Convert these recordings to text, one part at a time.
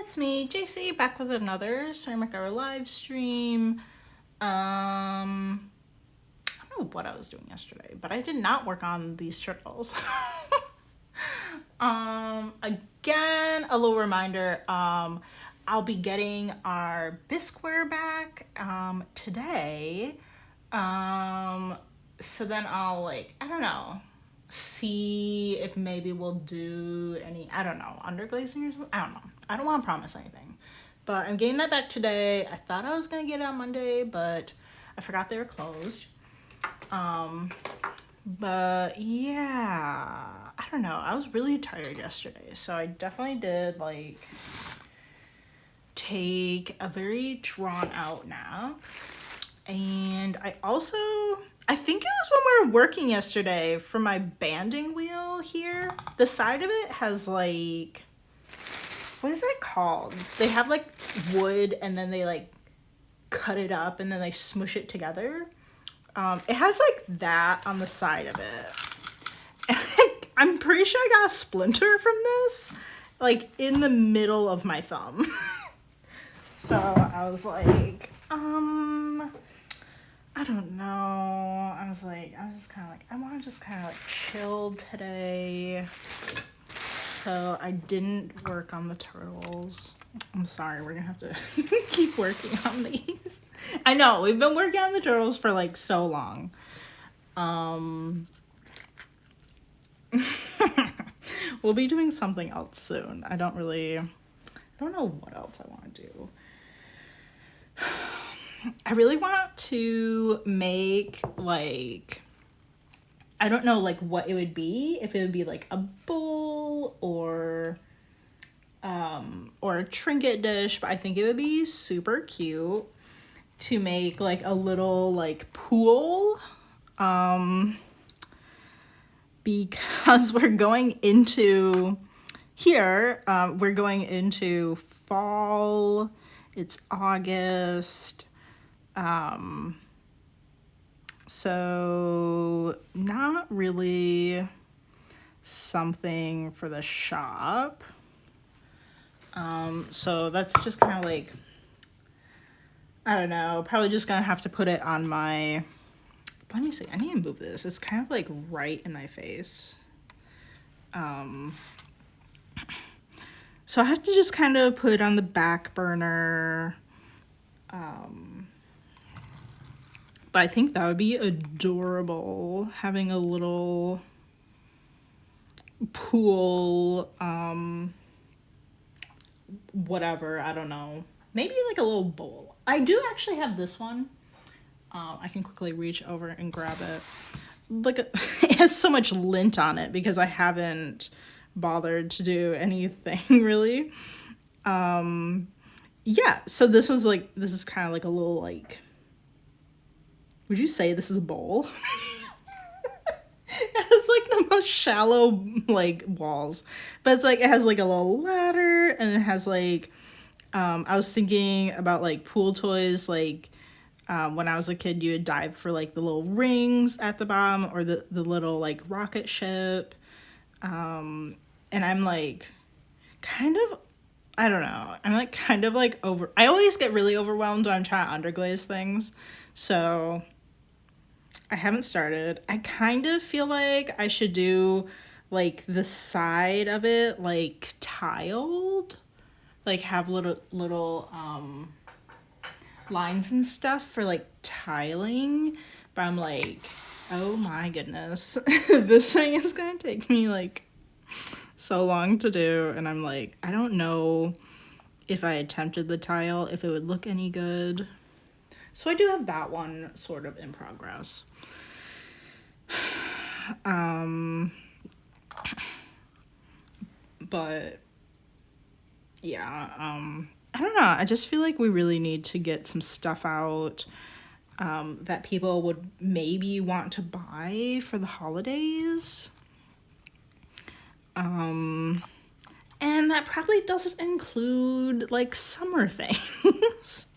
it's me, JC, back with another Ceramic Hour live stream. I don't know what I was doing yesterday, but I did not work on these turtles. Again, a little reminder, I'll be getting our bisqueware back today. So then I'll I don't know, see if maybe we'll do any, I don't know, underglazing or something. I don't know. I don't want to promise anything. But I'm getting that back today. I thought I was going to get it on Monday, but I forgot they were closed. But yeah, I don't know. I was really tired yesterday. So I definitely did take a very drawn out nap. And I think it was when we were working yesterday for my banding wheel here. The side of it has what is that called? They have wood and then they cut it up and then they smush it together. It has that on the side of it. And I'm pretty sure I got a splinter from this, in the middle of my thumb. So I was I don't know. I was just kind of I want to just kind of chill today. So I didn't work on the turtles. I'm sorry, we're gonna have to keep working on these. I know, we've been working on the turtles for so long. We'll be doing something else soon. I don't know what else I want to do. I really want to make I don't know what it would be, if it would be a bowl or a trinket dish, but I think it would be super cute to make a little pool, because we're going into we're going into fall. It's August. So not really something for the shop. So that's just kind of I don't know, probably just gonna have to put it on my, let me see, I need to move this. It's kind of right in my face. So I have to just kind of put it on the back burner. But I think that would be adorable, having a little pool, whatever, I don't know. Maybe a little bowl. I do actually have this one. I can quickly reach over and grab it. It has so much lint on it because I haven't bothered to do anything really. Yeah, so this was this is kind of a little would you say this is a bowl? It has the most shallow walls, but it's it has a little ladder, and it has I was thinking about pool toys, when I was a kid you would dive for the little rings at the bottom, or the little rocket ship, and I'm kind of, I don't know, I'm kind of over, I always get really overwhelmed when I'm trying to underglaze things, so I haven't started. I kind of feel I should do the side of it tiled, have little lines and stuff for tiling, but I'm oh my goodness, this thing is gonna take me so long to do, and I'm I don't know if I attempted the tile if it would look any good. So I do have that one sort of in progress. But yeah, I don't know. I just feel we really need to get some stuff out that people would maybe want to buy for the holidays. And that probably doesn't include summer things.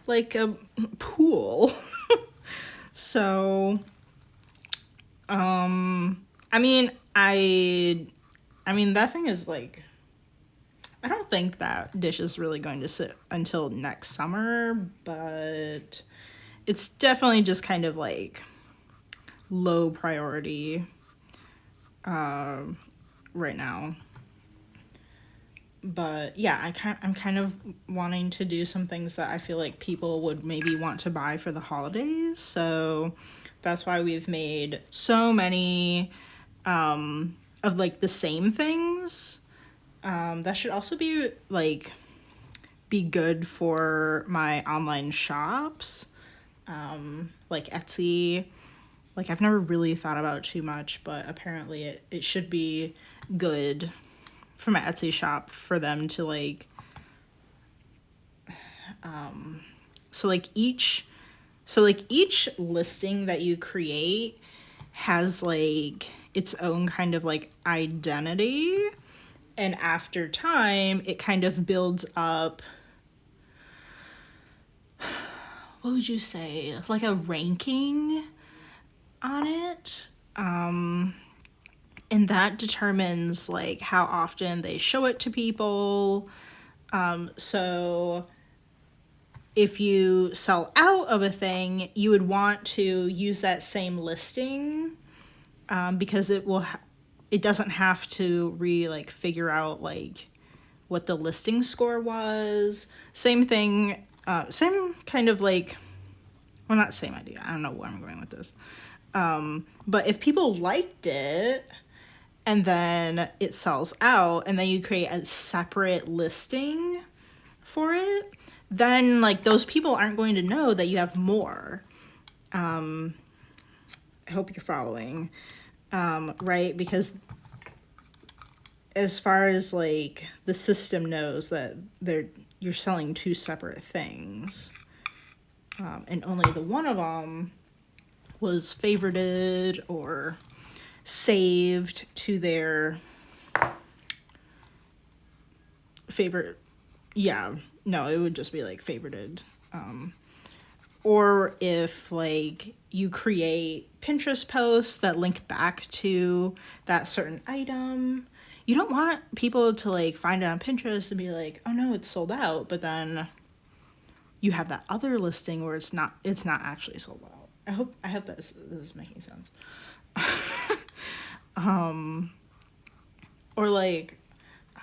A pool. So I mean that thing is I don't think that dish is really going to sit until next summer, but it's definitely just kind of like low priority right now. But yeah, I'm kind of wanting to do some things that I feel like people would maybe want to buy for the holidays. So that's why we've made so many of like the same things. That should also be like be good for my online shops, like Etsy. Like I've never really thought about it too much, but apparently it should be good for my Etsy shop for them to like so like each listing that you create has like its own kind of like identity, and after time it kind of builds up, what would you say, like a ranking on it, and that determines like how often they show it to people. So if you sell out of a thing, you would want to use that same listing, because it doesn't have to like figure out like what the listing score was. Same thing, same kind of like, well, not same idea. I don't know where I'm going with this. But if people liked it and then it sells out and then you create a separate listing for it, then like those people aren't going to know that you have more. I hope you're following, right? Because as far as like the system knows that you're selling two separate things, and only the one of them was favorited or saved to their favorite. Yeah, no, it would just be like favorited. Or if like you create Pinterest posts that link back to that certain item, you don't want people to like find it on Pinterest and be like, oh no, it's sold out, but then you have that other listing where it's not actually sold out. I hope this is making sense. Or like,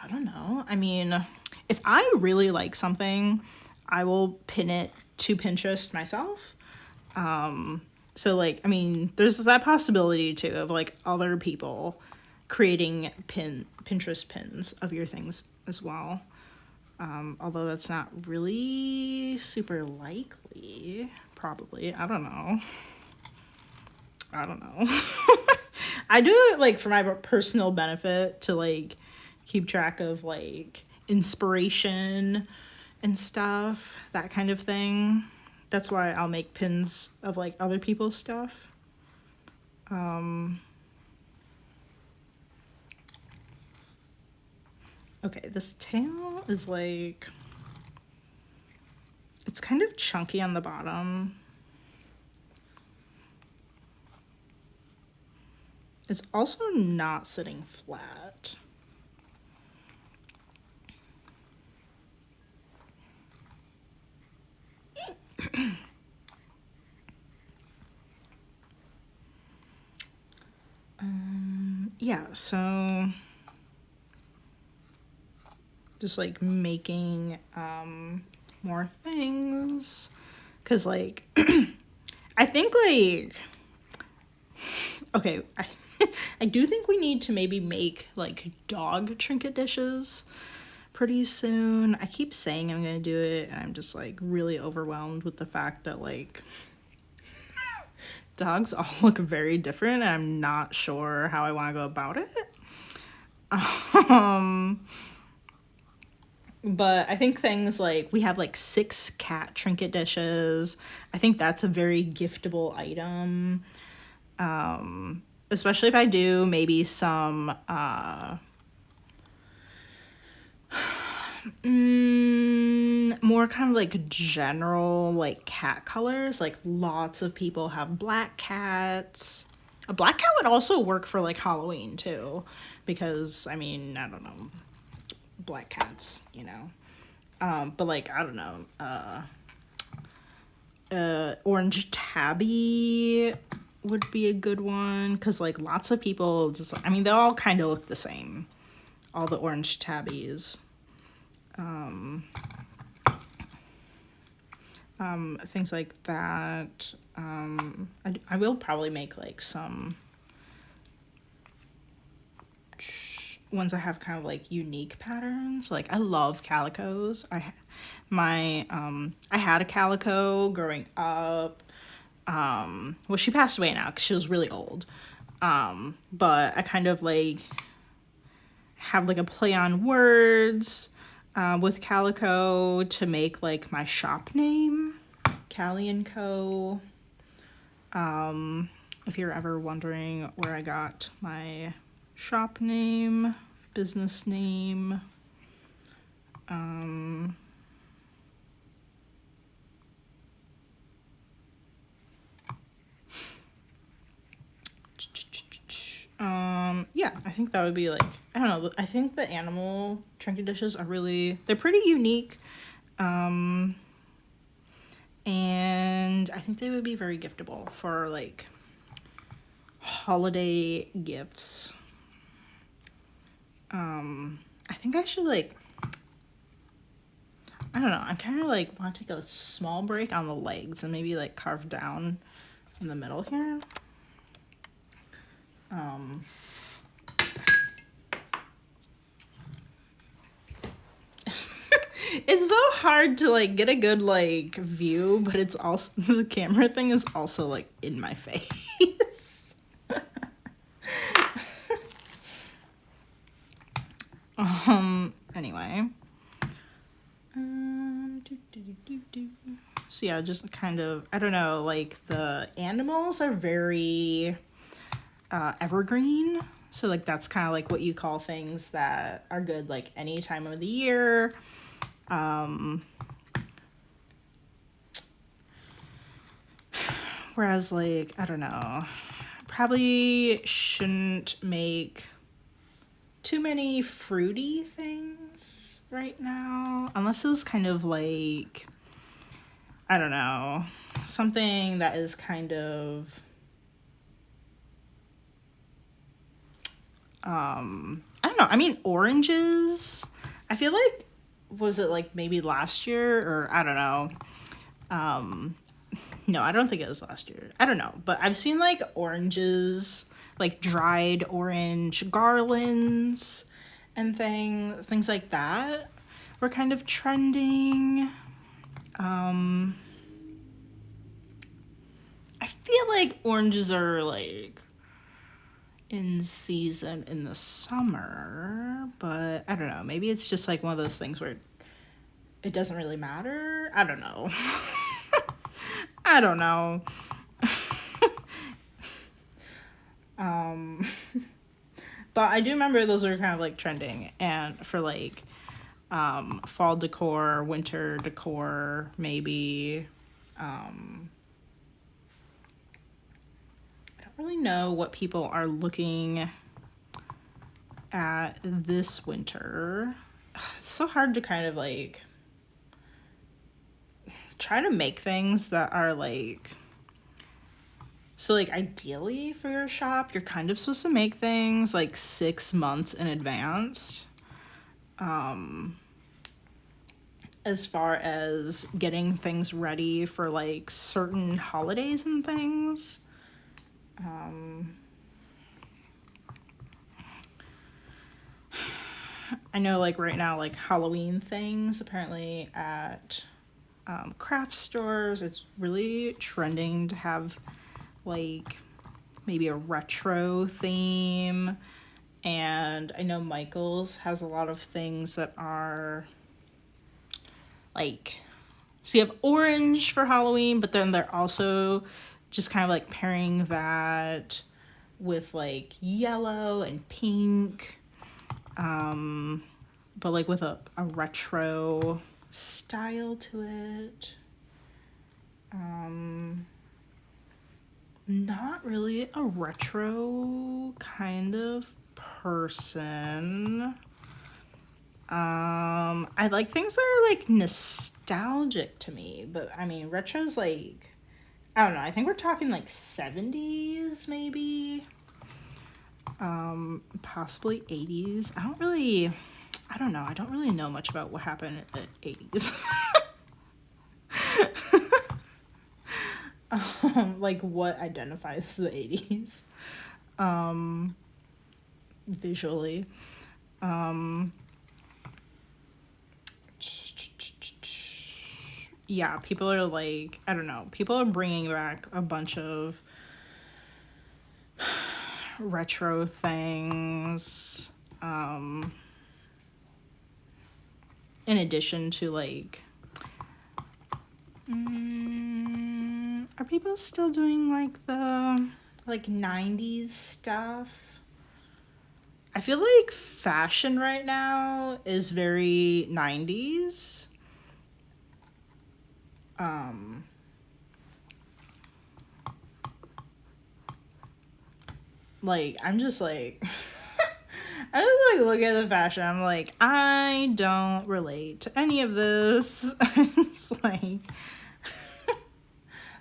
I don't know. I mean, if I really like something, I will pin it to Pinterest myself. So like, I mean, there's that possibility too of like other people creating Pinterest pins of your things as well. Although that's not really super likely, probably. I don't know. I do it like for my personal benefit to like keep track of like inspiration and stuff, that kind of thing. That's why I'll make pins of like other people's stuff. Okay, this tail is like, it's kind of chunky on the bottom. It's also not sitting flat. Yeah, so just like making more things, because like I think like, okay, I do think we need to maybe make like dog trinket dishes pretty soon. I keep saying I'm gonna do it, and I'm just like really overwhelmed with the fact that like dogs all look very different, and I'm not sure how I want to go about it. But I think things like, we have like 6 cat trinket dishes. I think that's a very giftable item. Especially if I do maybe some more kind of like general like cat colors. Like lots of people have black cats. A black cat would also work for like Halloween too, because I mean, I don't know, black cats, you know. But like, I don't know, orange tabby would be a good one, because like lots of people just, I mean, they all kind of look the same, all the orange tabbies. Things like that. I will probably make like some ones that have kind of like unique patterns. Like I love calicos. I had a calico growing up. Well, she passed away now because she was really old. But I kind of like have like a play on words with calico to make like my shop name, Calieandco. If you're ever wondering where I got my shop name, business name, yeah, I think that would be like, I don't know, I think the animal trinket dishes are really, they're pretty unique. And I think they would be very giftable for like holiday gifts. I think I should like, I don't know, I kind of like want to take a small break on the legs and maybe like carve down in the middle here. It's so hard to like get a good like view, but it's also, the camera thing is also like in my face. Anyway. So yeah, just kind of, I don't know, like the animals are very evergreen. So like that's kind of like what you call things that are good like any time of the year. Whereas like, I don't know, probably shouldn't make too many fruity things right now, unless it was kind of like, I don't know, something that is kind of, I don't know, I mean, oranges, I feel like, was it like maybe last year, or I don't know, no, I don't think it was last year, I don't know, but I've seen like oranges, like dried orange garlands and things like that were kind of trending. I feel like oranges are like in season in the summer, but I don't know, maybe it's just like one of those things where it doesn't really matter. I don't know. I don't know. But I do remember those were kind of like trending, and for like fall decor, winter decor, maybe. I don't really know what people are looking at this winter. It's so hard to kind of like try to make things that are like, so like ideally for your shop, you're kind of supposed to make things like 6 months in advance. As far as getting things ready for like certain holidays and things. I know like right now, like Halloween things apparently at craft stores, it's really trending to have like maybe a retro theme. And I know Michael's has a lot of things that are like, so you have orange for Halloween, but then they're also just kind of like pairing that with like yellow and pink, but like with a retro style to it. Not really a retro kind of person. I like things that are like nostalgic to me, but I mean retro's like, I don't know, I think we're talking like 70s maybe, possibly 80s. I don't know, I don't really know much about what happened in the 80s. Like what identifies the 80s visually. Yeah, people are like, I don't know, people are bringing back a bunch of retro things, in addition to like, are people still doing like the like 90s stuff? I feel like fashion right now is very 90s. Like, I'm just like, I just like look at the fashion. I'm like, I don't relate to any of this. I'm just like,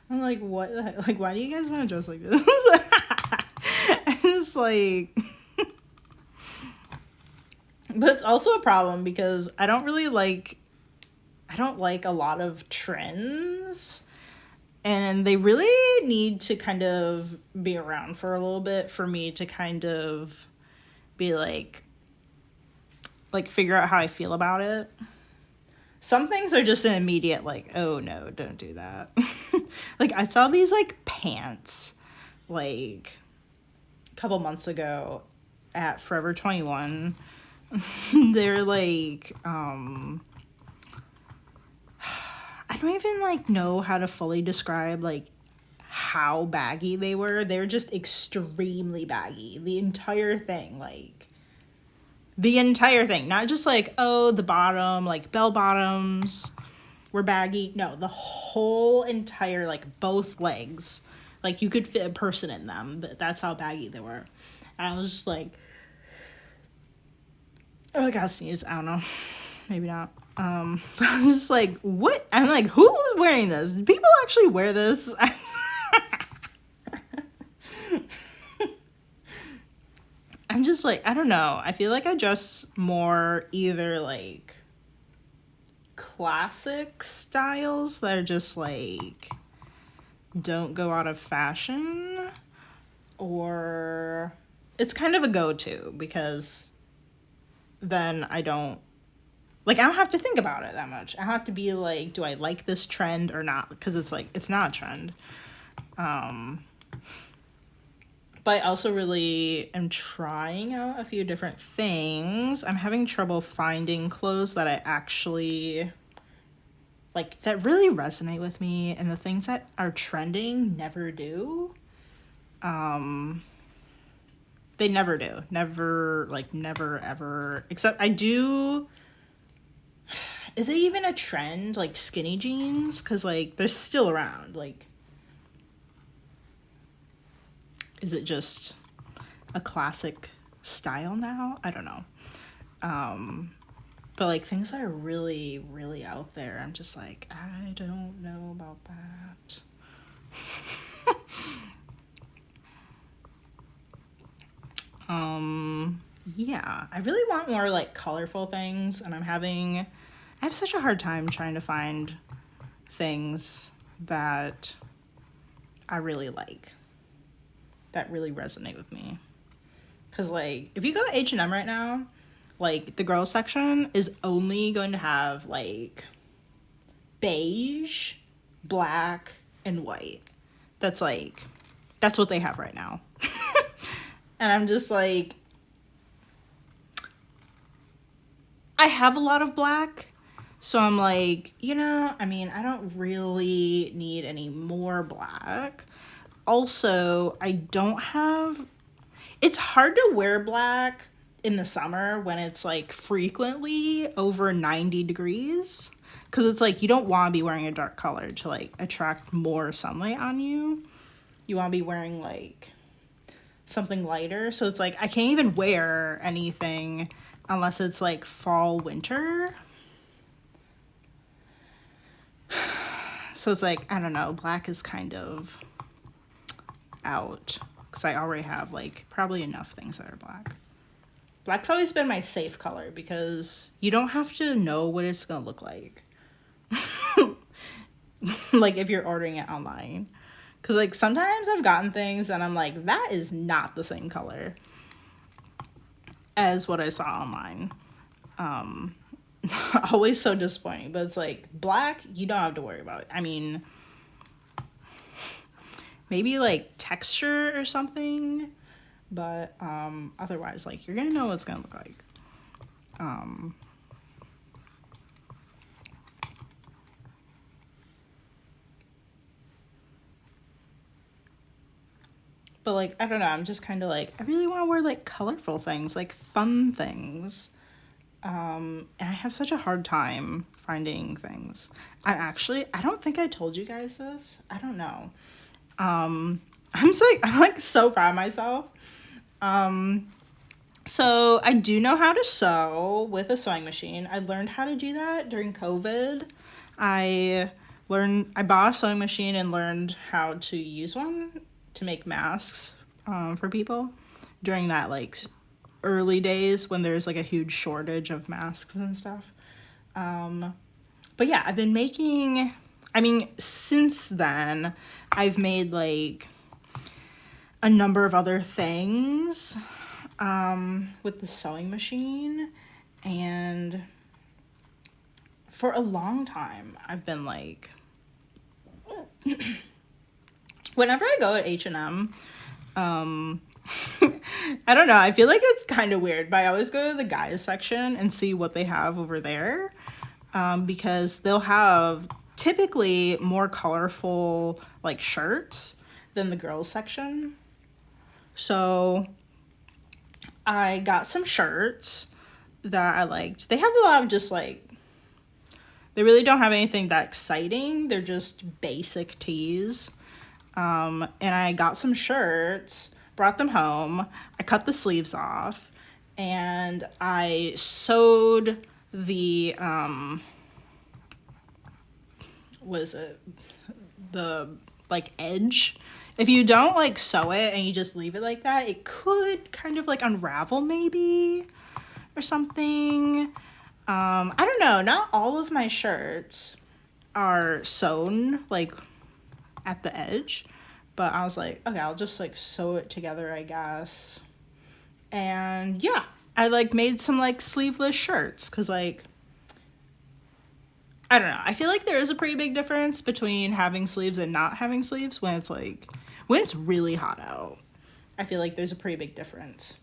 I'm like, what the heck? Like, why do you guys want to dress like this? I'm just like, but it's also a problem because I don't like a lot of trends. And they really need to kind of be around for a little bit for me to kind of be like figure out how I feel about it. Some things are just an immediate like, oh no, don't do that. Like I saw these like pants like a couple months ago at Forever 21. They're like, I don't even like know how to fully describe like how baggy they were. They were just extremely baggy. The entire thing, not just like, oh, the bottom, like bell bottoms were baggy. No, the whole entire, like both legs, like you could fit a person in them. That's how baggy they were. And I was just like, oh, I gotta sneeze. I don't know. Maybe not. But I'm just like, what? I'm like, who's wearing this? Do people actually wear this? I'm just like, I don't know. I feel like I dress more either like classic styles that are just like don't go out of fashion, or it's kind of a go-to because then I don't have to think about it that much. I have to be like, do I like this trend or not? Because it's like, it's not a trend. But I also really am trying out a few different things. I'm having trouble finding clothes that I actually like, that really resonate with me, and the things that are trending never do. They never do. Never ever. Except I do. Is it even a trend, like skinny jeans? Because like they're still around. Like, is it just a classic style now? I don't know. But like things that are really, really out there, I'm just like, I don't know about that. Yeah, I really want more like colorful things, and I have such a hard time trying to find things that I really like, that really resonate with me. Because like, if you go to H&M right now, like the girls section is only going to have like beige, black, and white. That's what they have right now. And I'm just like, I have a lot of black, so I'm like, I mean, I don't really need any more black. Also, it's hard to wear black in the summer when it's like frequently over 90 degrees, because it's like, you don't want to be wearing a dark color to like attract more sunlight on you. You want to be wearing like something lighter. So it's like, I can't even wear anything unless it's like fall, winter. So it's like, I don't know, black is kind of out because I already have like probably enough things that are black. Black's always been my safe color because you don't have to know what it's gonna look like. Like if you're ordering it online. Because like sometimes I've gotten things and I'm like, that is not the same color as what I saw online. Always so disappointing, but it's like black, you don't have to worry about it. I mean, maybe like texture or something, but otherwise, like, you're gonna know what it's gonna look like. But like, I don't know, I'm just kind of like, I really want to wear like colorful things, like fun things. And I have such a hard time finding things. I don't think I told you guys this. I don't know. I'm like so proud of myself. So I do know how to sew with a sewing machine. I learned how to do that during COVID. I bought a sewing machine and learned how to use one to make masks for people during that like early days when there's like a huge shortage of masks and stuff. But yeah, I've been making, I mean, since then I've made like a number of other things with the sewing machine, and for a long time I've been like whenever I go at H&M, I don't know, I feel like it's kind of weird, but I always go to the guys section and see what they have over there, because they'll have typically more colorful like shirts than the girls section. So I got some shirts that I liked. They have a lot of just like, they really don't have anything that exciting. They're just basic tees. And I got some shirts, brought them home. I cut the sleeves off and I sewed the, the like edge. If you don't like sew it and you just leave it like that, it could kind of like unravel maybe or something. I don't know. Not all of my shirts are sewn like at the edge, but I was like, okay, I'll just like sew it together, I guess. And yeah, I like made some like sleeveless shirts because like, I don't know. I feel like there is a pretty big difference between having sleeves and not having sleeves when it's like, when it's really hot out. I feel like there's a pretty big difference.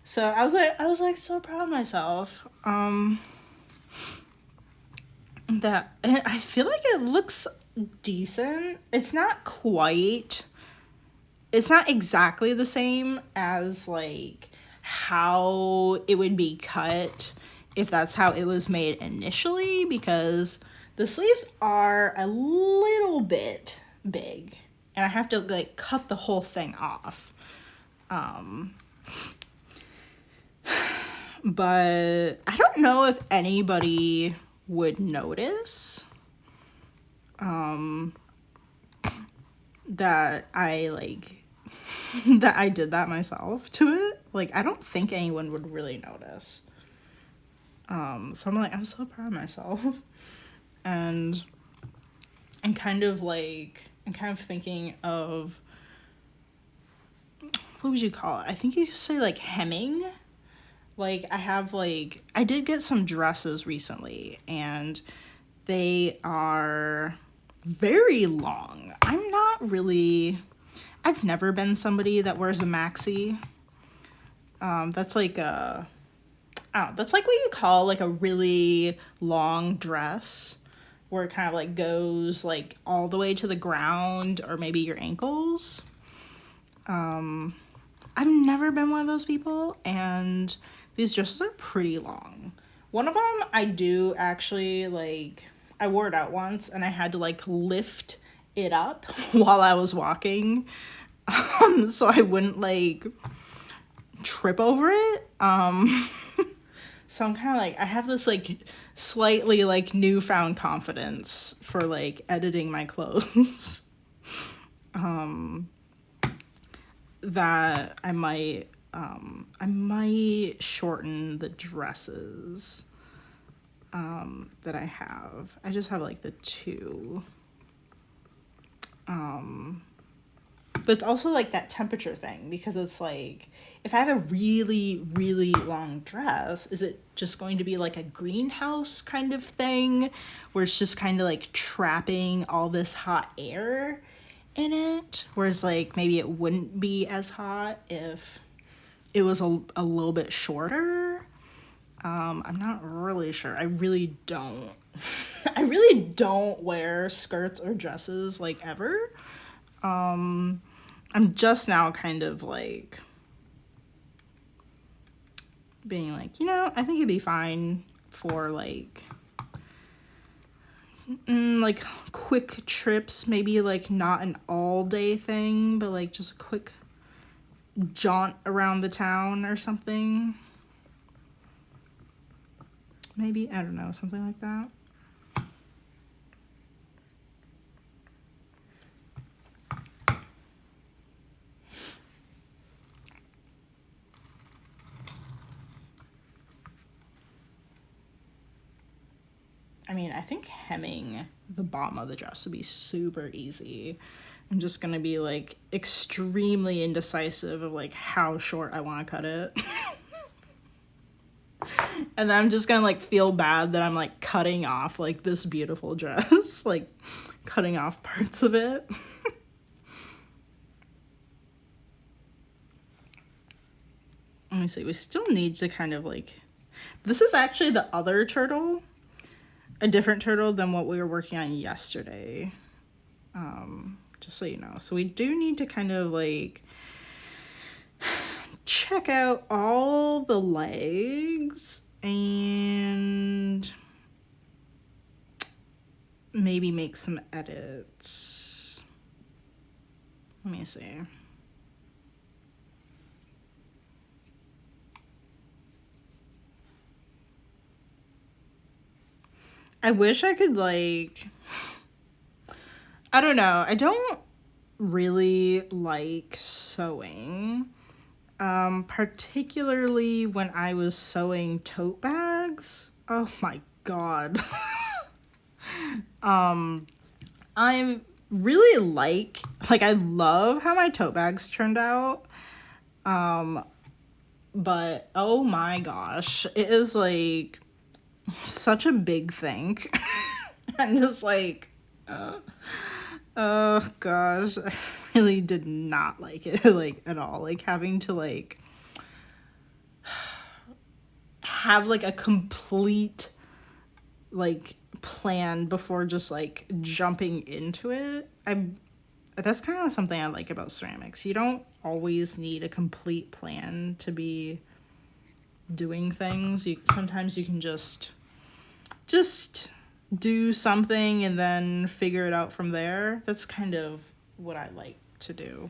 So I was like so proud of myself. That I feel like it looks decent. It's not exactly the same as like how it would be cut if that's how it was made initially, because the sleeves are a little bit big and I have to like cut the whole thing off. But I don't know if anybody would notice that I like that I did that myself to it. Like, I don't think anyone would really notice. So I'm like, I'm so proud of myself. And I'm kind of thinking of, what would you call it? I think you could say like hemming. Like I did get some dresses recently and they are very long. I've never been somebody that wears a maxi. That's like that's like what you call like a really long dress where it kind of like goes like all the way to the ground or maybe your ankles. I've never been one of those people, and these dresses are pretty long. One of them I do actually like, I wore it out once and I had to like lift it up while I was walking, so I wouldn't like trip over it. So I'm kind of like, I have this like slightly like newfound confidence for like editing my clothes. That I might shorten the dresses that I have. I just have like the two. But it's also like that temperature thing, because it's like, if I have a really, really long dress, is it just going to be like a greenhouse kind of thing where it's just kind of like trapping all this hot air in it? Whereas like maybe it wouldn't be as hot if it was a little bit shorter. I'm not really sure. I really don't. I really don't wear skirts or dresses like ever. I'm just now kind of like being like, you know, I think it'd be fine for like like quick trips, maybe like not an all day thing, but like just a quick jaunt around the town or something. Maybe, I don't know, something like that. I mean, I think hemming the bottom of the dress would be super easy. I'm just gonna be like extremely indecisive of like how short I want to cut it. And then I'm just gonna like feel bad that I'm like cutting off like this beautiful dress, like cutting off parts of it. Let me see, we still need to kind of like, this is actually the other turtle, a different turtle than what we were working on yesterday. Just so you know. So we do need to kind of like check out all the legs and maybe make some edits. Let me see. I wish I could like, I don't know. I don't really like sewing. Particularly when I was sewing tote bags. Oh my god. I really like I love how my tote bags turned out. But oh my gosh, it is like such a big thing. I'm just like, oh gosh, I really did not like it like at all. Like having to like have like a complete like plan before just like jumping into it. That's kind of something I like about ceramics. You don't always need a complete plan to be doing things. Sometimes you can just do something and then figure it out from there. That's kind of what I like to do.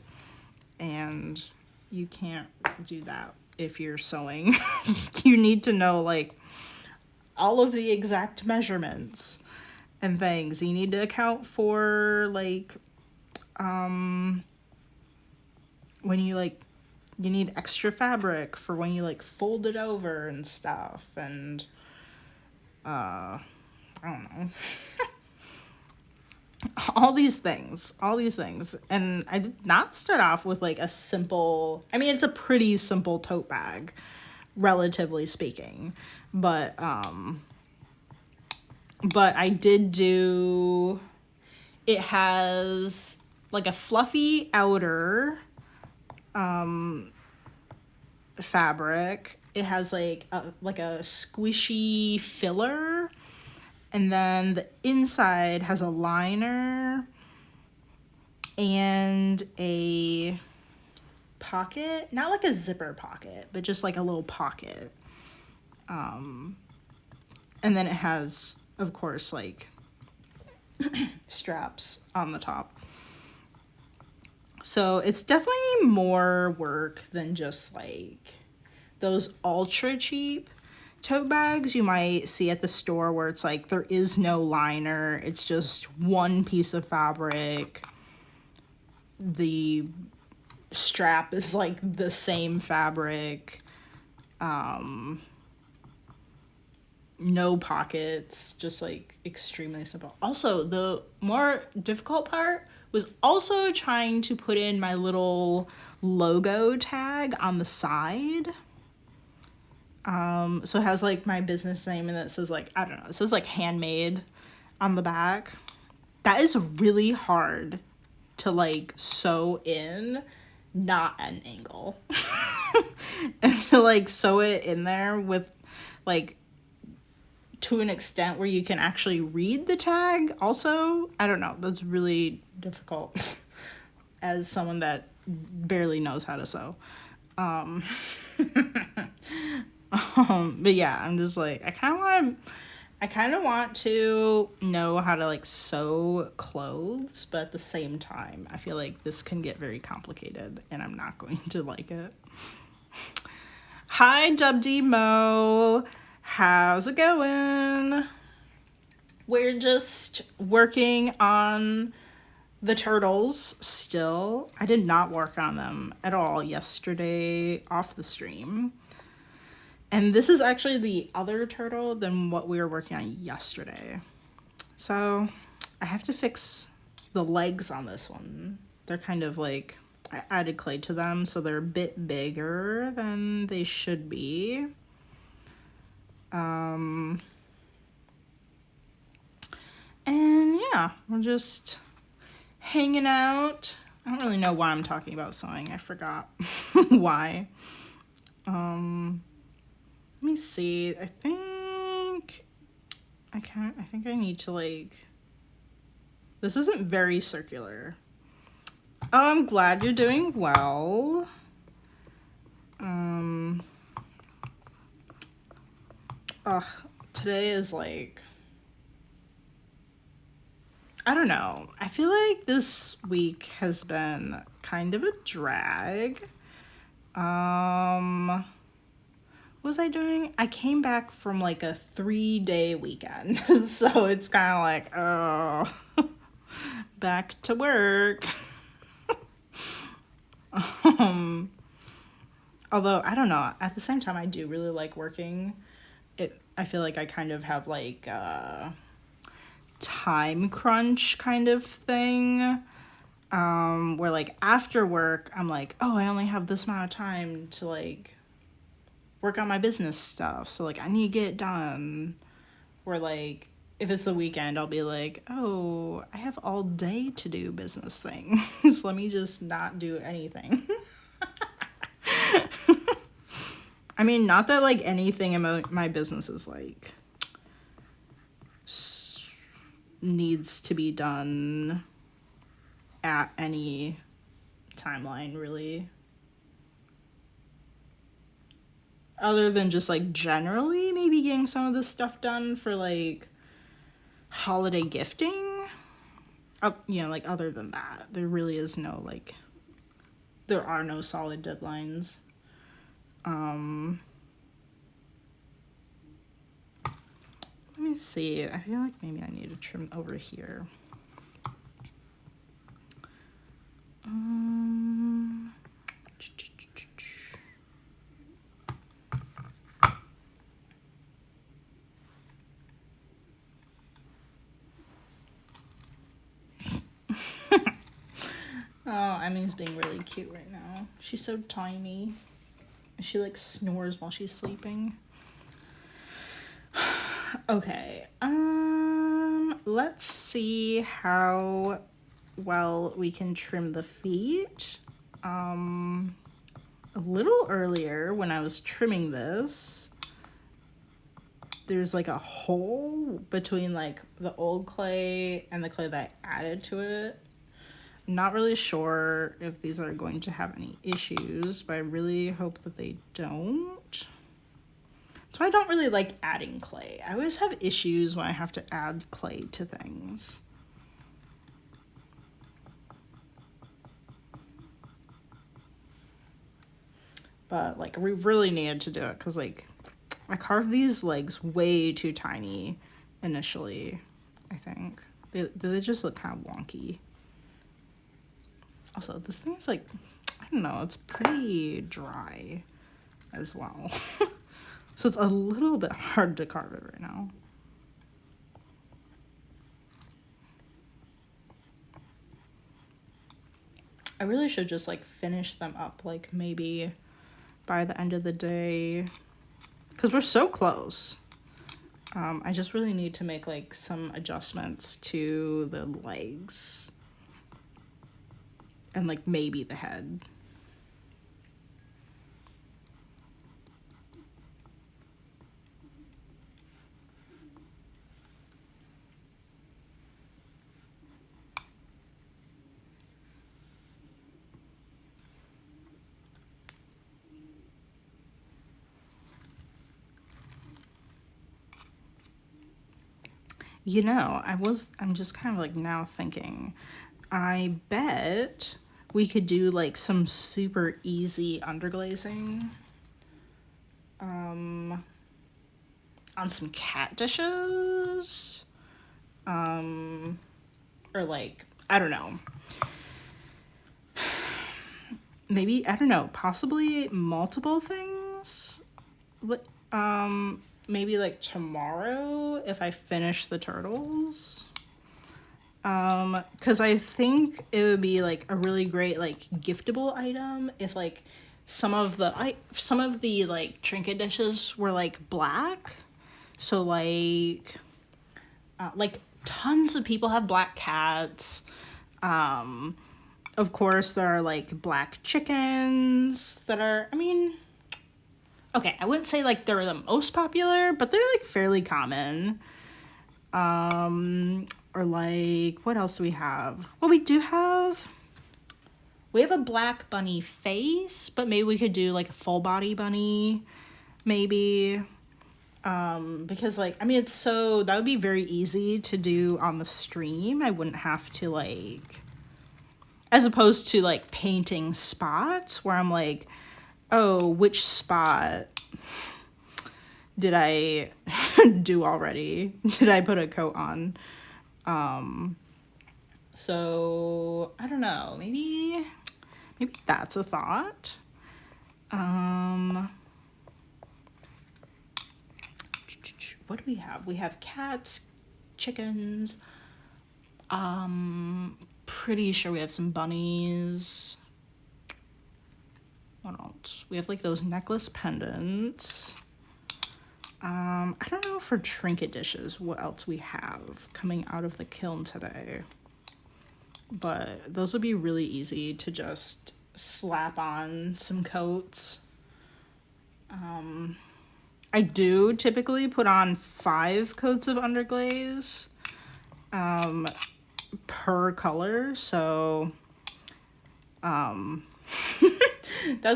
And you can't do that if you're sewing. You need to know like all of the exact measurements and things. You need to account for like when you need extra fabric for when you like fold it over and stuff, and I don't know. all these things. And I did not start off with like a simple, I mean, it's a pretty simple tote bag, relatively speaking, but I did do, it has like a fluffy outer fabric. It has like a squishy filler, and then the inside has a liner and a pocket, not like a zipper pocket, but just like a little pocket. And then it has, of course, like straps on the top. So it's definitely more work than just like those ultra cheap tote bags you might see at the store where it's like there is no liner, it's just one piece of fabric. The strap is like the same fabric. No pockets, just like extremely simple. Also, the more difficult part was also trying to put in my little logo tag on the side. So it has like my business name and it says like, I don't know, it says like handmade on the back. That is really hard to like sew in, not at an angle. And to like sew it in there with like to an extent where you can actually read the tag also. I don't know, that's really difficult as someone that barely knows how to sew. But yeah, I'm just like, I kind of want to know how to like sew clothes, but at the same time, I feel like this can get very complicated and I'm not going to like it. Hi, Dubdy Mo. How's it going? We're just working on the turtles still. I did not work on them at all yesterday off the stream. And this is actually the other turtle than what we were working on yesterday. So I have to fix the legs on this one. They're kind of like, I added clay to them, so they're a bit bigger than they should be. And yeah, we're just hanging out. I don't really know why I'm talking about sewing. I forgot why. Let me see. I think I need to like, this isn't very circular. Oh, I'm glad you're doing well. Today is like, I don't know. I feel like this week has been kind of a drag. What was I doing? I came back from like a 3-day weekend. So it's kind of like, oh, back to work. Although, I don't know. At the same time, I do really like working. I feel like I kind of have like a time crunch kind of thing. Where like after work, I'm like, oh, I only have this amount of time to like work on my business stuff. So like I need to get it done. Where like if it's the weekend, I'll be like, oh, I have all day to do business things. Let me just not do anything. I mean, not that like anything in my business is like needs to be done at any timeline, really. Other than just like generally maybe getting some of this stuff done for like holiday gifting. You know, like other than that, there really is no like, there are no solid deadlines. Let me see. I feel like maybe I need to trim over here. Oh, Emmy's being really cute right now. She's so tiny. She like snores while she's sleeping. Okay, let's see how well we can trim the feet. A little earlier when I was trimming this, there's like a hole between like the old clay and the clay that I added to it. I'm not really sure if these are going to have any issues, but I really hope that they don't. So I don't really like adding clay. I always have issues when I have to add clay to things. But like we really needed to do it because like I carved these legs way too tiny initially, I think. They just look kind of wonky. Also, this thing is like, I don't know, it's pretty dry as well. So it's a little bit hard to carve it right now. I really should just like finish them up like maybe by the end of the day, because we're so close. I just really need to make like some adjustments to the legs and like maybe the head. You know, I'm just kind of like now thinking, I bet we could do like some super easy underglazing on some cat dishes, or like, I don't know, maybe, I don't know, possibly multiple things. Maybe like tomorrow if I finish the turtles. Because I think it would be like a really great like giftable item if like some of the like trinket dishes were like black. So like tons of people have black cats. Of course there are like black chickens that are, I mean, okay, I wouldn't say like they're the most popular, but they're like fairly common. Or like, what else do we have? Well, we have a black bunny face, but maybe we could do like a full body bunny, maybe. Because like, I mean, that would be very easy to do on the stream. I wouldn't have to like, as opposed to like painting spots where I'm like, oh, which spot did I do already? Did I put a coat on? So I don't know, maybe that's a thought. What do we have? We have cats, chickens. Pretty sure we have some bunnies. What else? We have like those necklace pendants. I don't know for trinket dishes what else we have coming out of the kiln today. But those would be really easy to just slap on some coats. I do typically put on 5 coats of underglaze per color, so that's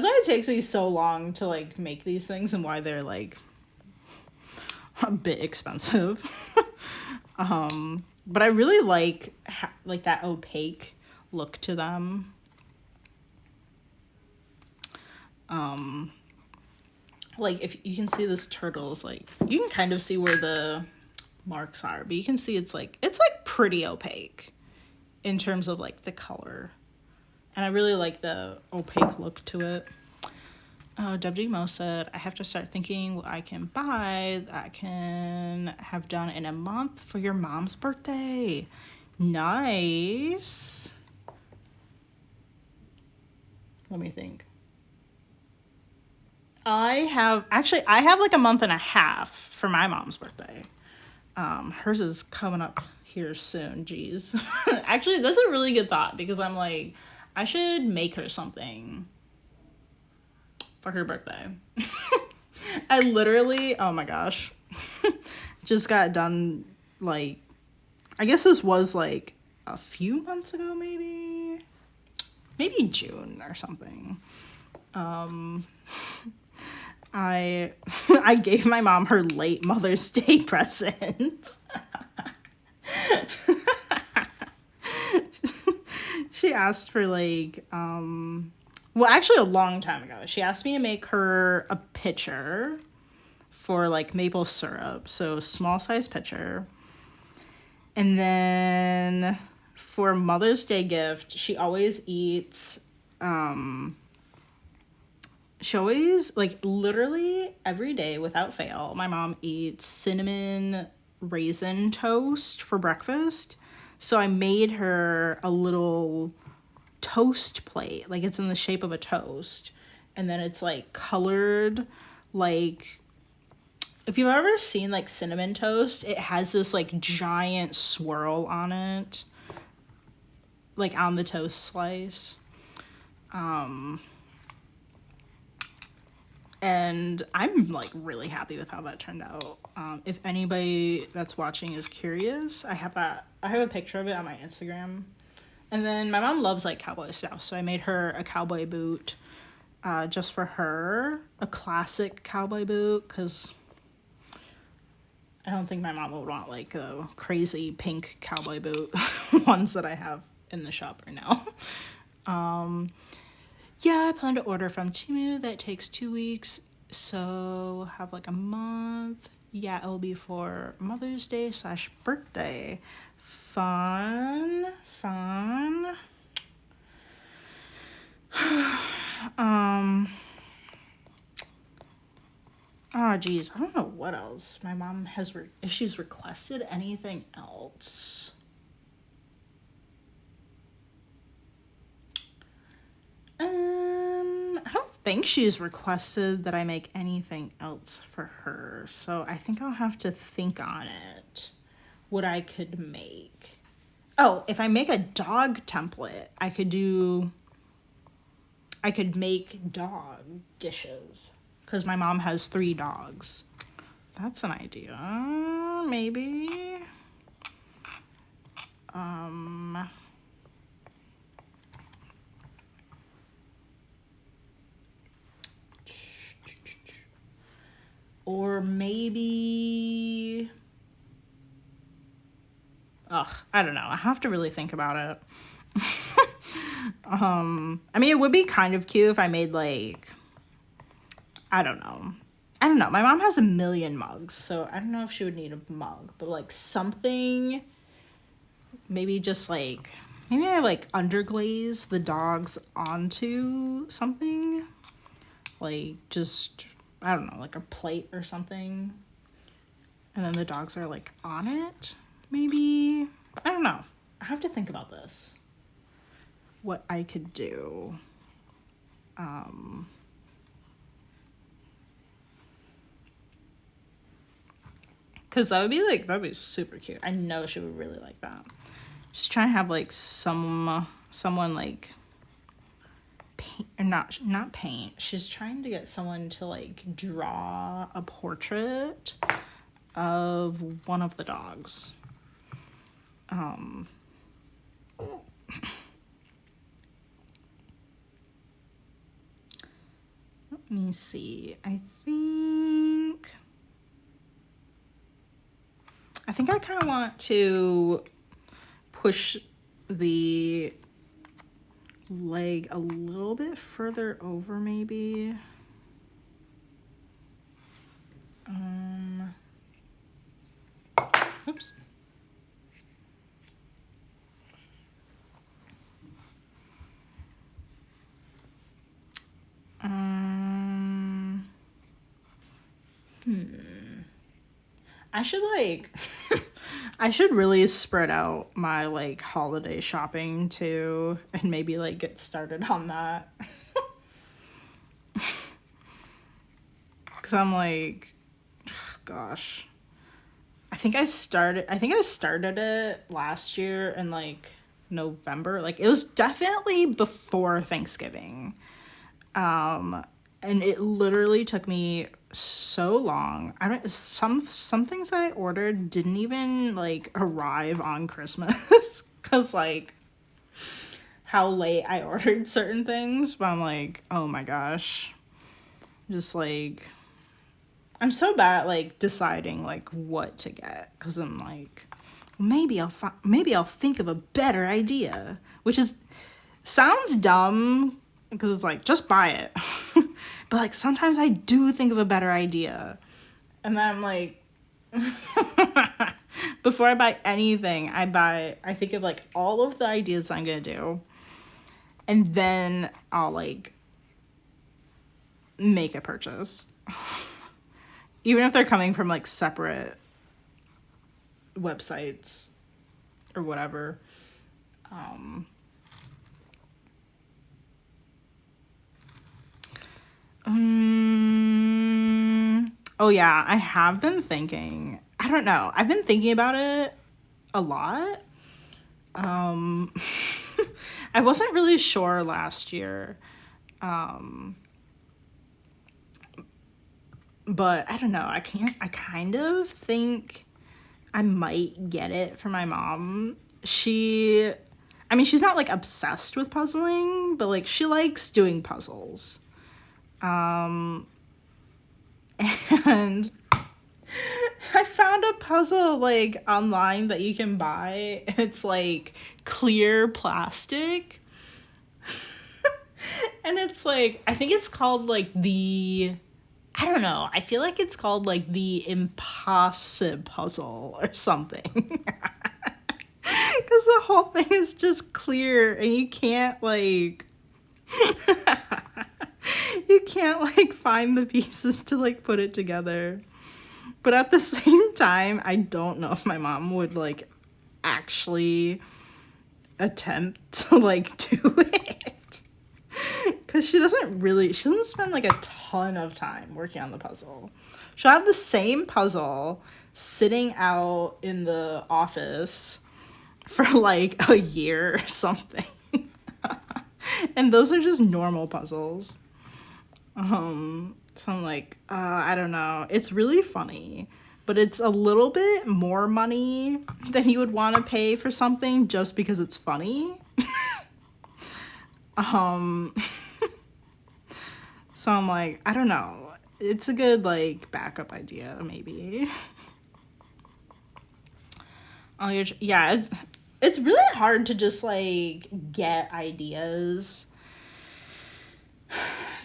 why it takes me so long to like make these things and why they're like a bit expensive. But I really like that opaque look to them. Like if you can see this turtle's like, you can kind of see where the marks are, but you can see it's like pretty opaque in terms of like the color. And I really like the opaque look to it. Oh, WD Mo said, I have to start thinking what I can buy that I can have done in a month for your mom's birthday. Nice. Let me think. I have like a month and a half for my mom's birthday. Hers is coming up here soon. Jeez. Actually, that's a really good thought because I'm like, I should make her something for her birthday. I literally, oh my gosh, just got done, like, I guess this was like a few months ago, maybe June or something. I gave my mom her late Mother's Day present. She asked for like, well, actually a long time ago, she asked me to make her a picture for like maple syrup. So small size pitcher. And then for Mother's Day gift, she always eats, she always, like, literally every day without fail, my mom eats cinnamon raisin toast for breakfast. So I made her a little toast plate. Like, it's in the shape of a toast. And then it's, like, colored, like, if you've ever seen, like, cinnamon toast, it has this, like, giant swirl on it. Like, on the toast slice. And I'm, like, really happy with how that turned out. If anybody that's watching is curious, I have a picture of it on my Instagram. And then my mom loves, like, cowboy stuff, so I made her a cowboy boot just for her. A classic cowboy boot, because I don't think my mom would want, like, a crazy pink cowboy boot ones that I have in the shop right now. Yeah, I plan to order from Temu. That takes 2 weeks, so have like a month. Yeah, it'll be for Mother's Day / birthday. Fun. Oh geez, I don't know what else my mom has if she's requested anything else. I don't think she's requested that I make anything else for her, so I think I'll have to think on it, what I could make. Oh, if I make a dog template, I could make dog dishes, because my mom has 3 dogs. That's an idea, maybe. Or maybe, I don't know. I have to really think about it. I mean, it would be kind of cute if I made, like, I don't know. My mom has a million mugs, so I don't know if she would need a mug, but, like, something, maybe just, like, maybe I, like, underglaze the dogs onto something. Like, just, I don't know, like a plate or something. And then the dogs are, like, on it, maybe. I don't know. I have to think about this. What I could do. Because that would be super cute. I know she would really like that. Just trying to have, like, someone, like, paint, or not paint. She's trying to get someone to, like, draw a portrait of one of the dogs. Let me see. I think I kind of want to push the leg a little bit further over, maybe. Oops. I should, like, I should really spread out my, like, holiday shopping too, and maybe, like, get started on that. Because I'm like, gosh, I think I started it last year in, like, November. Like, it was definitely before Thanksgiving. And it literally took me so long. Some things that I ordered didn't even, like, arrive on Christmas because, like, how late I ordered certain things. But I'm like, oh my gosh, just, like, I'm so bad at, like, deciding, like, what to get, because I'm like, maybe I'll think of a better idea, which sounds dumb because it's like, just buy it. But, like, sometimes I do think of a better idea. And then I'm like, before I buy anything, I think of like all of the ideas I'm gonna do, and then I'll like make a purchase. Even if they're coming from like separate websites or whatever. Oh yeah, I have been thinking. I don't know. I've been thinking about it a lot. I wasn't really sure last year. But I don't know. I kind of think I might get it for my mom. She's not like obsessed with puzzling, but like she likes doing puzzles. And I found a puzzle like online that you can buy, and it's like clear plastic. And it's like, I think it's called like I don't know. I feel like it's called like the impossible puzzle or something. Because the whole thing is just clear and you can't like you can't like find the pieces to like put it together. But at the same time, I don't know if my mom would like actually attempt to like do it. Because she doesn't spend like a ton of time working on the puzzle. She'll have the same puzzle sitting out in the office for like a year or something. And those are just normal puzzles. So I'm like, I don't know. It's really funny, but it's a little bit more money than you would want to pay for something just because it's funny. So I'm like, I don't know. It's a good like backup idea, maybe. Yeah, it's really hard to just like get ideas.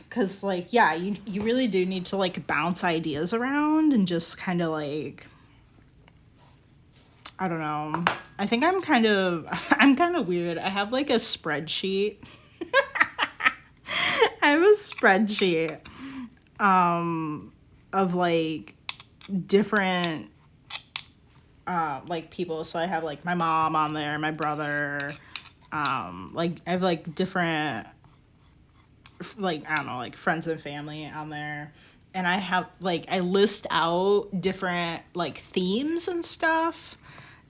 Cause like, yeah, you really do need to like bounce ideas around and just kind of like, I don't know. I think I'm kind of weird. I have like a spreadsheet. I have a spreadsheet of like different like people. So I have like my mom on there, my brother, like I have like different like, I don't know, like friends and family on there. And I have like, I list out different like themes and stuff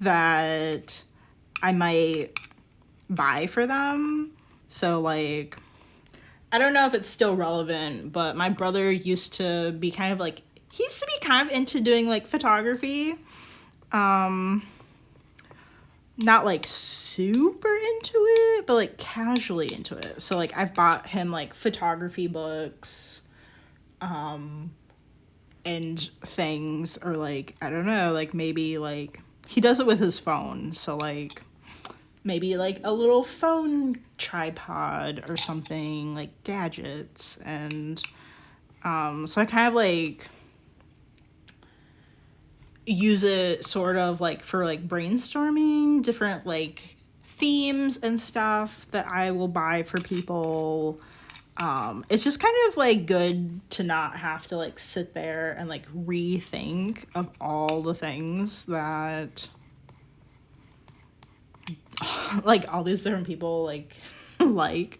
that I might buy for them. So like, I don't know if it's still relevant, but my brother used to be kind of like, he used to be kind of into doing like photography. Not like super into it, but like casually into it. So like I've bought him like photography books, and things, or like, I don't know, like maybe like he does it with his phone. So like maybe like a little phone tripod or something, like gadgets. And so I kind of like use it sort of like for like brainstorming different like themes and stuff that I will buy for people. It's just kind of like good to not have to like sit there and like rethink of all the things that like all these different people like like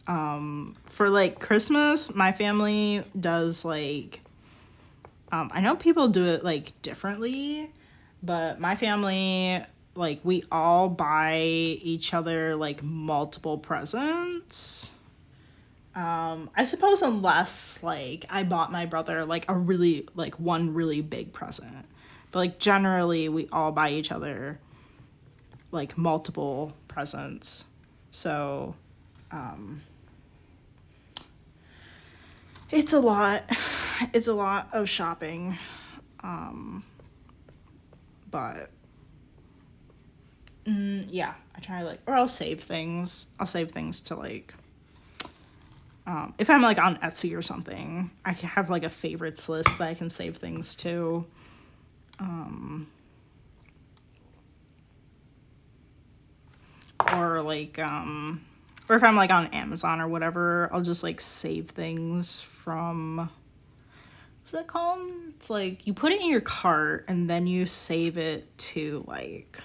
for like Christmas, my family does like I know people do it like differently, but my family, like, we all buy each other like multiple presents. I suppose unless like I bought my brother like a really like one really big present. But like generally we all buy each other like multiple presents. So it's a lot. It's a lot of shopping. But yeah, I try like, or I'll save things. I'll save things to like if I'm like on Etsy or something, I can have like a favorites list that I can save things to. Or like, or if I'm like on Amazon or whatever, I'll just like save things from, what's that called? It's like you put it in your cart and then you save it to like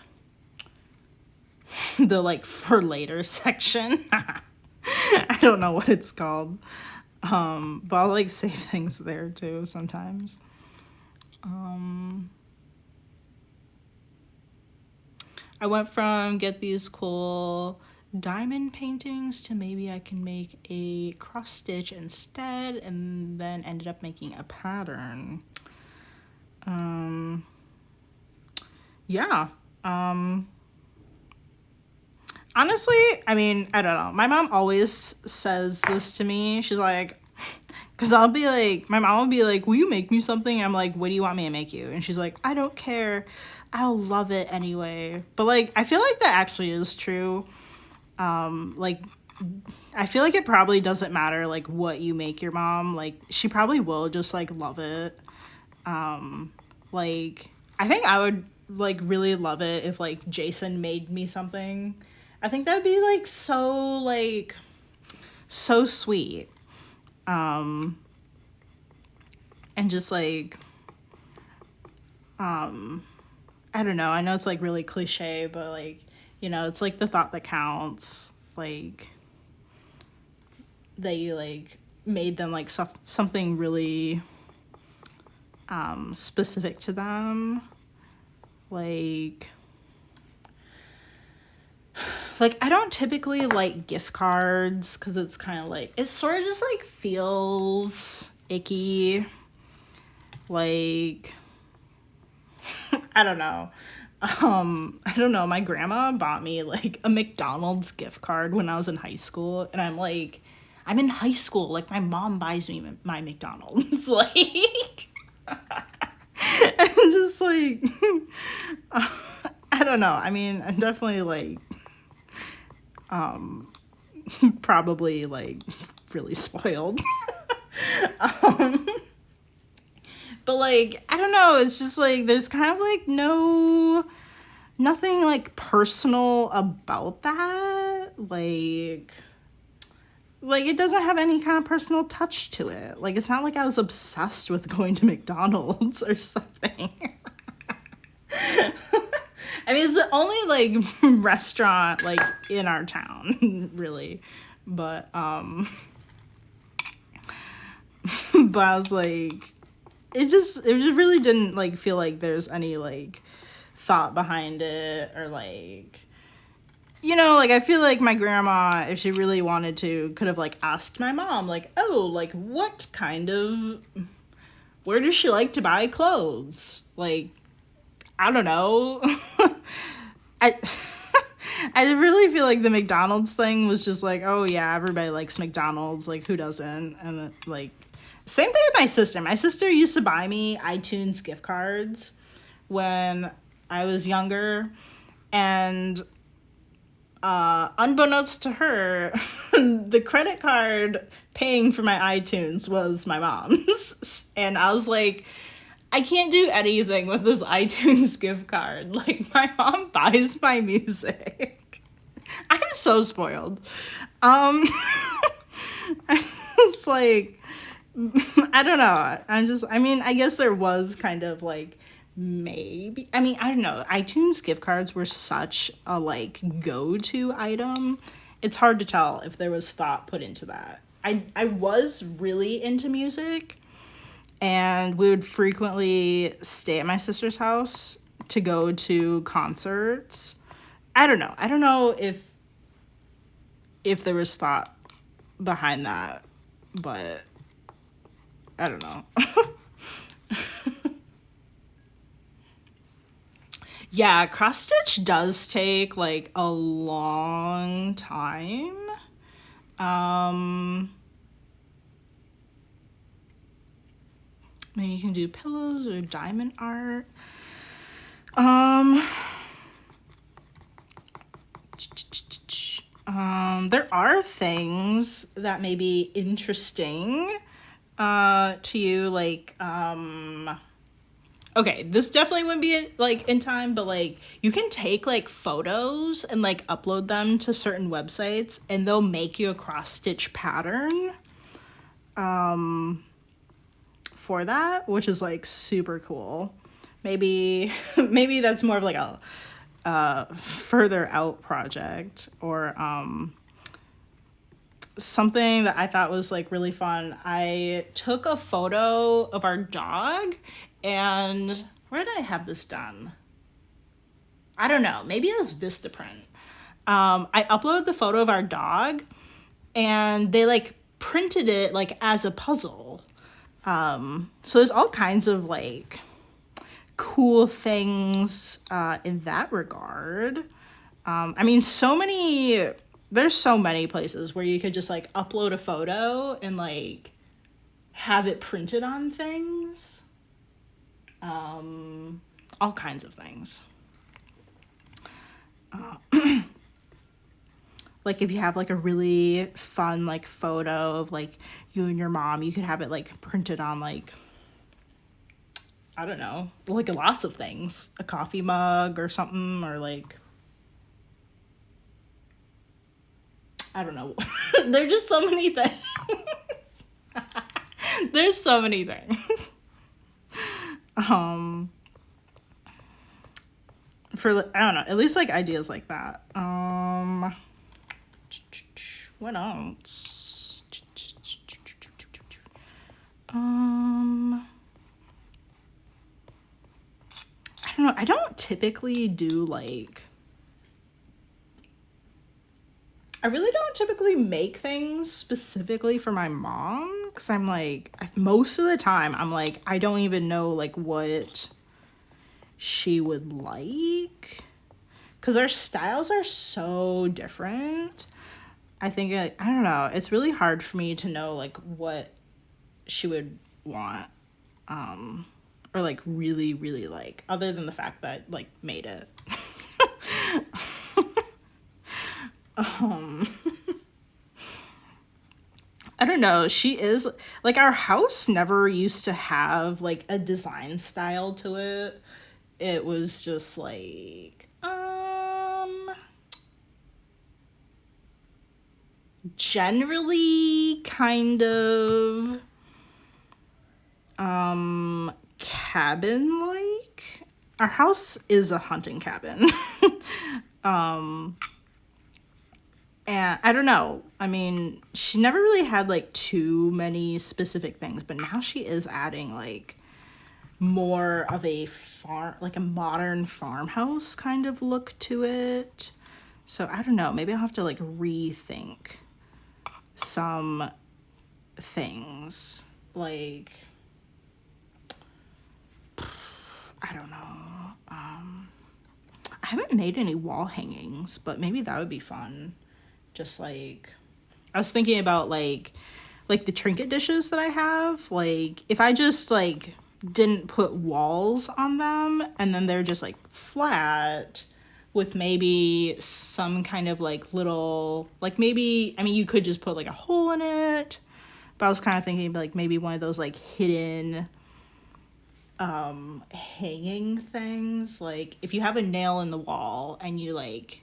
the like for later section. I don't know what it's called. But I'll like save things there too sometimes. I went from get these cool diamond paintings to maybe I can make a cross stitch instead, and then ended up making a pattern. Yeah. Honestly, I mean, I don't know. My mom always says this to me. She's like, because I'll be like, my mom will be like, will you make me something? I'm like, what do you want me to make you? And she's like, I don't care. I'll love it anyway. But like, I feel like that actually is true. Like, I feel like it probably doesn't matter like what you make your mom. Like, she probably will just like love it. Like, I think I would like really love it if like Jason made me something. I think that'd be like so sweet. And just like, I don't know. I know it's like really cliche, but like, you know, it's like the thought that counts. Like, that you like made them like something really specific to them. Like I don't typically like gift cards because it's kind of like, it sort of just like feels icky. Like, I don't know. I don't know. My grandma bought me like a McDonald's gift card when I was in high school, and I'm like, I'm in high school. Like, my mom buys me my McDonald's. Like, I'm just like, I don't know. I mean, I'm definitely like, probably like really spoiled. But like, I don't know, it's just like there's kind of like nothing like personal about that. Like it doesn't have any kind of personal touch to it. Like, it's not like I was obsessed with going to McDonald's or something. I mean, it's the only like restaurant like in our town, really. But but I was like, it just really didn't like feel like there's any like thought behind it, or like, you know, like I feel like my grandma, if she really wanted to, could have like asked my mom like, oh, like what kind of, where does she like to buy clothes? Like, I don't know. I really feel like the McDonald's thing was just like, oh yeah, everybody likes McDonald's, like who doesn't? And like, same thing with my sister. My sister used to buy me iTunes gift cards when I was younger, and unbeknownst to her, the credit card paying for my iTunes was my mom's. And I was like, I can't do anything with this iTunes gift card. Like, my mom buys my music. I'm so spoiled. It's like, I don't know. I mean, I guess there was kind of like, maybe, I mean, I don't know. iTunes gift cards were such a like go-to item. It's hard to tell if there was thought put into that. I was really into music, and we would frequently stay at my sister's house to go to concerts. I don't know. I don't know if there was thought behind that, but I don't know. Yeah, cross stitch does take like a long time. Maybe you can do pillows or diamond art. There are things that may be interesting to you, like, okay, this definitely wouldn't be like in time, but like you can take like photos and like upload them to certain websites and they'll make you a cross stitch pattern for that, which is like super cool. Maybe that's more of like a further out project, or something that I thought was like really fun. I took a photo of our dog, and where did I have this done? I don't know. Maybe it was Vistaprint. I uploaded the photo of our dog, and they like printed it like as a puzzle. So there's all kinds of like cool things in that regard. I mean, there's so many places where you could just like upload a photo and like have it printed on things. All kinds of things. Like if you have like a really fun like photo of like you and your mom, you could have it like printed on like, I don't know, like lots of things, a coffee mug or something, or like, I don't know. There's just so many things. There's so many things. For, I don't know, at least like ideas like that. What else? I don't know. I don't typically do like, I really don't typically make things specifically for my mom, because I'm like, most of the time I'm like, I don't even know like what she would like, because our styles are so different. I think I don't know, it's really hard for me to know like what she would want, or like really really like, other than the fact that like made it. I don't know, she is like, our house never used to have like a design style to it. It was just like generally kind of cabin like. Our house is a hunting cabin. And I don't know, I mean, she never really had like too many specific things, but now she is adding like more of a farm, like a modern farmhouse kind of look to it. So I don't know, maybe I'll have to like rethink some things. Like, I don't know. I haven't made any wall hangings, but maybe that would be fun. Just like, I was thinking about like the trinket dishes that I have. Like, if I just like didn't put walls on them, and then they're just like flat with maybe some kind of like little, like maybe, I mean, you could just put like a hole in it, but I was kind of thinking like maybe one of those like hidden hanging things. Like if you have a nail in the wall and you like,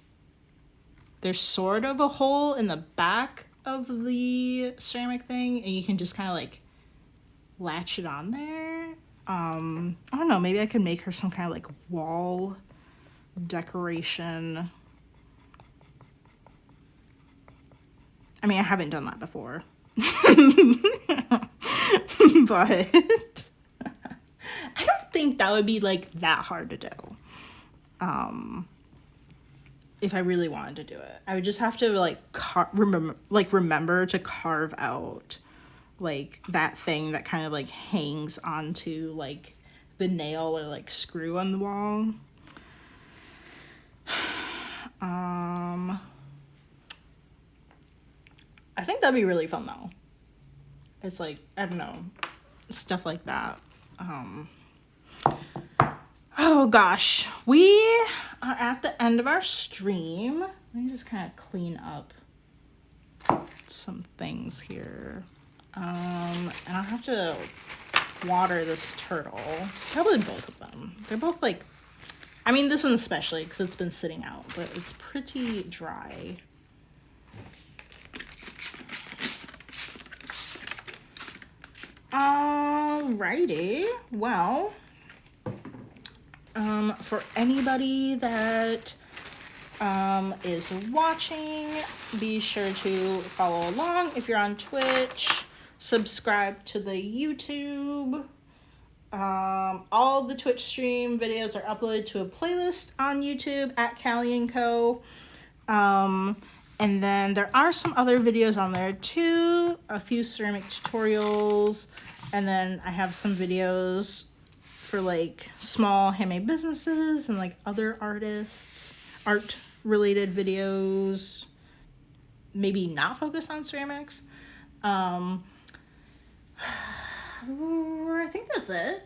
there's sort of a hole in the back of the ceramic thing, and you can just kind of like latch it on there. I don't know, maybe I could make her some kind of like wall decoration. I mean, I haven't done that before. But I don't think that would be like that hard to do. If I really wanted to do it, I would just have to like remember to carve out like that thing that kind of like hangs onto like the nail or like screw on the wall. I think that'd be really fun though. It's like, I don't know, stuff like that. Oh gosh, we are at the end of our stream. Let me just kind of clean up some things here. And I'll have to water this turtle. Probably both of them. They're both like, I mean, this one especially because it's been sitting out, but it's pretty dry. Alrighty, well, for anybody that is watching, be sure to follow along if you're on Twitch, subscribe to the YouTube. All the Twitch stream videos are uploaded to a playlist on YouTube at calieandco. And then there are some other videos on there too, a few ceramic tutorials, and then I have some videos for like small handmade businesses and like other artists, art related videos, maybe not focused on ceramics. I think that's it.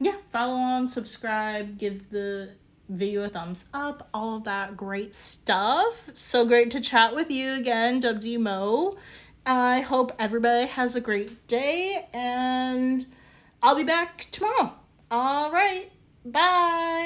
Yeah, follow along, subscribe, give the video a thumbs up, all of that great stuff. So great to chat with you again, WMO. I hope everybody has a great day, and I'll be back tomorrow. All right, bye.